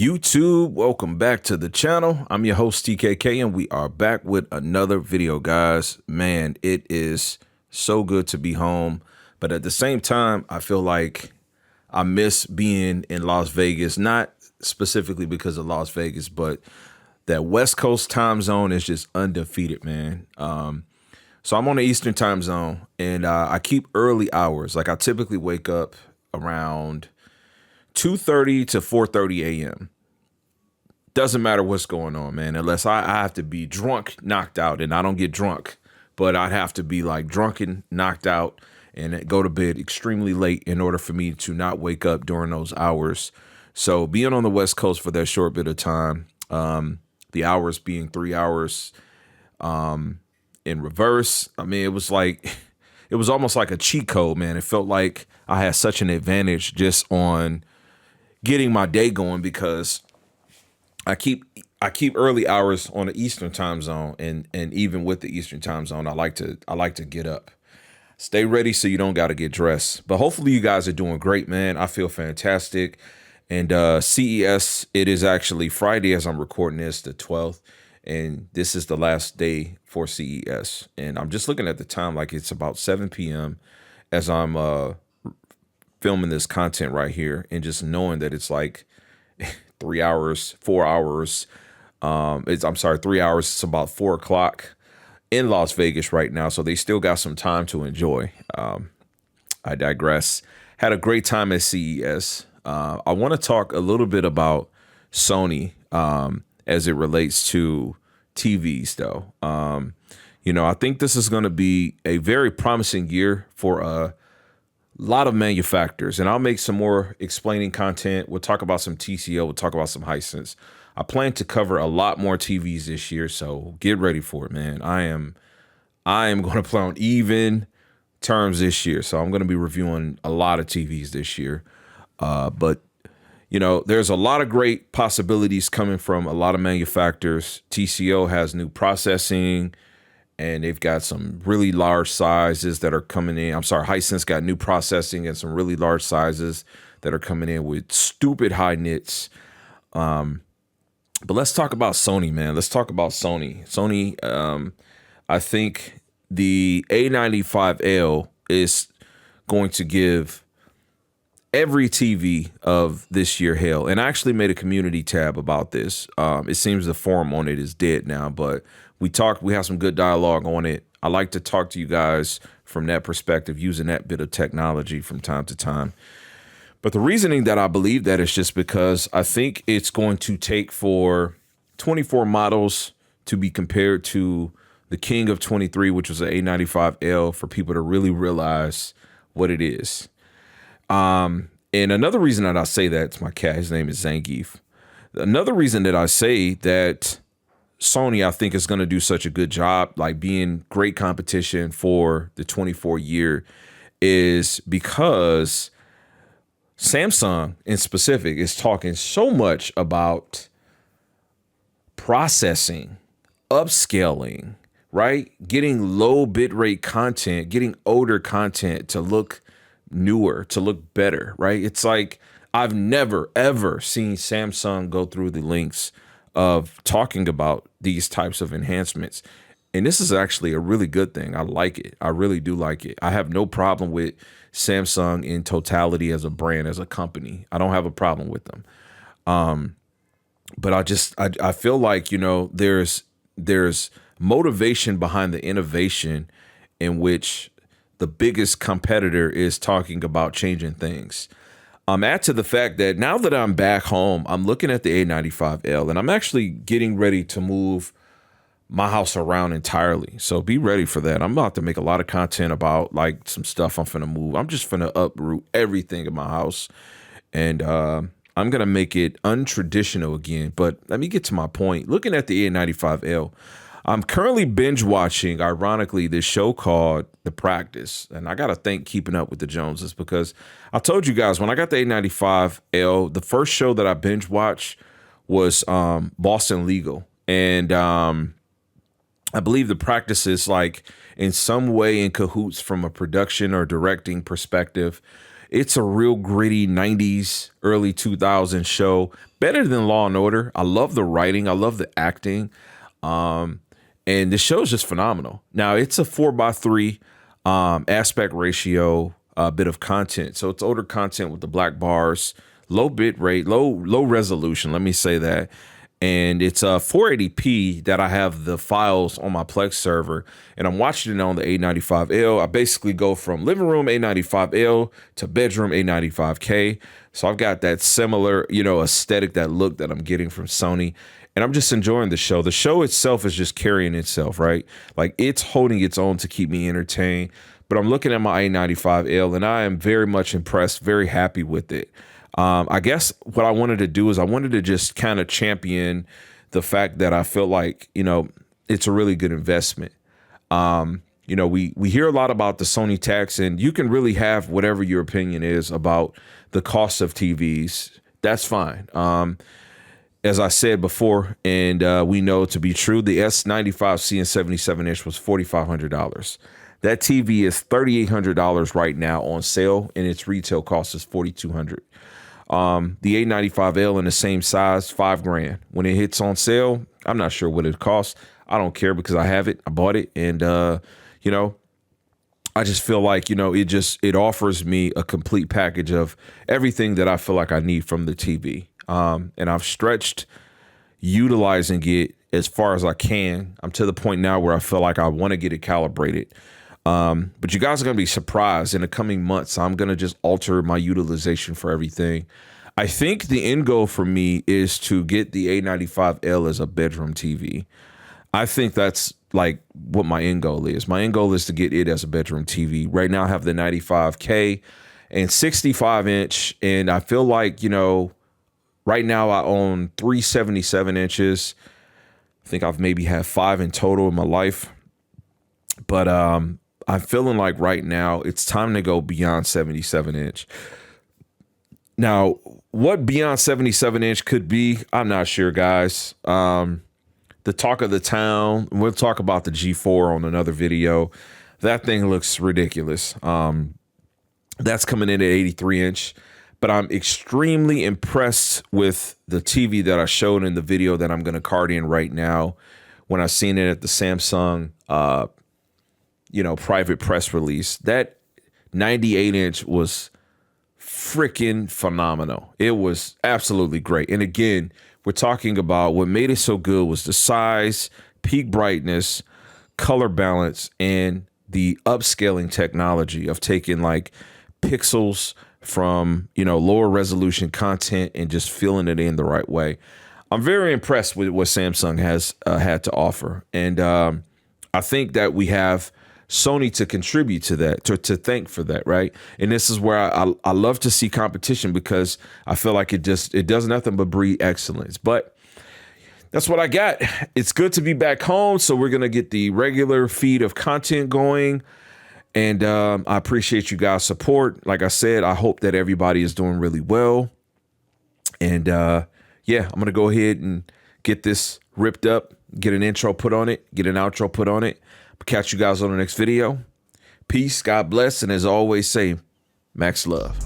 YouTube? Welcome back to the channel. I'm your host TKK and we are back with another video, guys. Man, it is so good to be home, but at the same time I feel like I miss being in Las Vegas, not specifically because of Las Vegas, but that West Coast time zone is just undefeated, man. So I'm on the Eastern time zone and I keep early hours. Like I typically wake up around 2:30 to 4:30 a.m. Doesn't matter what's going on, man, unless I have to be drunk, knocked out, and I don't get drunk, but I'd have to be like drunken, knocked out, and go to bed extremely late in order for me to not wake up during those hours. So being on the West Coast for that short bit of time, the hours being 3 hours in reverse, I mean, it was almost like a cheat code, man. It felt like I had such an advantage just on getting my day going because I keep early hours on the Eastern time zone, and even with the Eastern time zone, I like to get up. Stay ready so you don't got to get dressed. But hopefully you guys are doing great, man. I feel fantastic. And CES, it is actually Friday as I'm recording this, the 12th, and this is the last day for CES. And I'm just looking at the time like it's about 7 p.m. as I'm filming this content right here, and just knowing that it's like 3 hours, 4 hours. 3 hours. It's about 4 o'clock in Las Vegas right now. So they still got some time to enjoy. I digress. Had a great time at CES. I want to talk a little bit about Sony as it relates to TVs, though. I think this is going to be a very promising year for a lot of manufacturers, and I'll make some more explaining content. We'll talk about some TCO. We'll talk about some Hisense. I plan to cover a lot more TVs this year, so get ready for it, man. I am going to play on even terms this year, so I'm going to be reviewing a lot of TVs this year. But there's a lot of great possibilities coming from a lot of manufacturers. TCO has new processing, and they've got some really large sizes that are coming in. I'm sorry, Hisense got new processing and some really large sizes that are coming in with stupid high nits. But let's talk about Sony, man. Let's talk about Sony. Sony, I think the A95L is going to give every TV of this year hell. And I actually made a community tab about this. It seems the forum on it is dead now, but we have some good dialogue on it. I like to talk to you guys from that perspective, using that bit of technology from time to time. But the reasoning that I believe that is just because I think it's going to take for 24 models to be compared to the king of 23, which was an A95L, for people to really realize what it is. And another reason that I say that, it's my cat, his name is Zangief. Another reason that I say that Sony, I think, is going to do such a good job, like being great competition for the 24 year, is because Samsung in specific is talking so much about processing, upscaling, right? Getting low bitrate content, getting older content to look newer, to look better, right? It's like I've never, ever seen Samsung go through the lengths of talking about these types of enhancements. And this is actually a really good thing. I like it. I really do like it. I have no problem with Samsung in totality as a brand, as a company. I don't have a problem with them. But I feel like, there's motivation behind the innovation in which the biggest competitor is talking about changing things. Add to the fact that now that I'm back home, I'm looking at the A95L, and I'm actually getting ready to move my house around entirely. So be ready for that. I'm about to make a lot of content about like some stuff I'm finna move. I'm just finna uproot everything in my house, and I'm gonna make it untraditional again. But let me get to my point. Looking at the A95L, I'm currently binge watching, ironically, this show called The Practice. And I got to thank Keeping Up with the Joneses, because I told you guys when I got the A95L, the first show that I binge watched was Boston Legal. And I believe The Practice is like in some way in cahoots from a production or directing perspective. It's a real gritty 90s, early 2000s show. Better than Law and Order. I love the writing. I love the acting. And the show is just phenomenal. Now, it's a 4:3 aspect ratio bit of content. So it's older content with the black bars, low bit rate, low resolution. Let me say that. And it's a 480p that I have the files on my Plex server, and I'm watching it on the A95L. I basically go from living room A95L to bedroom A95K. So I've got that similar, aesthetic, that look that I'm getting from Sony. And I'm just enjoying the show. The show itself is just carrying itself, right? Like, it's holding its own to keep me entertained. But I'm looking at my A95L, and I am very much impressed, very happy with it. I guess what I wanted to do is I wanted to just kind of champion the fact that I feel like, it's a really good investment. We hear a lot about the Sony tax, and you can really have whatever your opinion is about the cost of TVs. That's fine. As I said before, and we know to be true, the S95C and 77-inch was $4,500. That TV is $3,800 right now on sale, and its retail cost is $4,200. The A95L in the same size, $5,000. When it hits on sale, I'm not sure what it costs. I don't care because I have it. I bought it, and I just feel like it offers me a complete package of everything that I feel like I need from the TV. And I've stretched utilizing it as far as I can. I'm to the point now where I feel like I want to get it calibrated. But you guys are going to be surprised in the coming months. I'm going to just alter my utilization for everything. I think the end goal for me is to get the A95L as a bedroom TV. I think that's like what my end goal is. My end goal is to get it as a bedroom TV. Right now I have the 95K and 65-inch. And I feel like, right now I own 3 77-inches. I think I've maybe had 5 in total in my life. But, I'm feeling like right now it's time to go beyond 77-inch. Now, what beyond 77-inch could be, I'm not sure, guys. The talk of the town, we'll talk about the G4 on another video. That thing looks ridiculous. That's coming in at 83-inch. But I'm extremely impressed with the TV that I showed in the video that I'm going to card in right now when I seen it at the Samsung private press release. That 98-inch was freaking phenomenal. It was absolutely great. And again, we're talking about what made it so good was the size, peak brightness, color balance, and the upscaling technology of taking like pixels from, lower resolution content and just filling it in the right way. I'm very impressed with what Samsung has had to offer. And I think that we have Sony to contribute to that, to thank for that, right? And this is where I love to see competition, because I feel like it does nothing but breed excellence. But that's what I got. It's good to be back home, so we're going to get the regular feed of content going. And I appreciate you guys' support. Like I said, I hope that everybody is doing really well. And I'm going to go ahead and get this ripped up, get an intro put on it, get an outro put on it. Catch you guys on the next video. Peace, God bless, and as always say, Max love.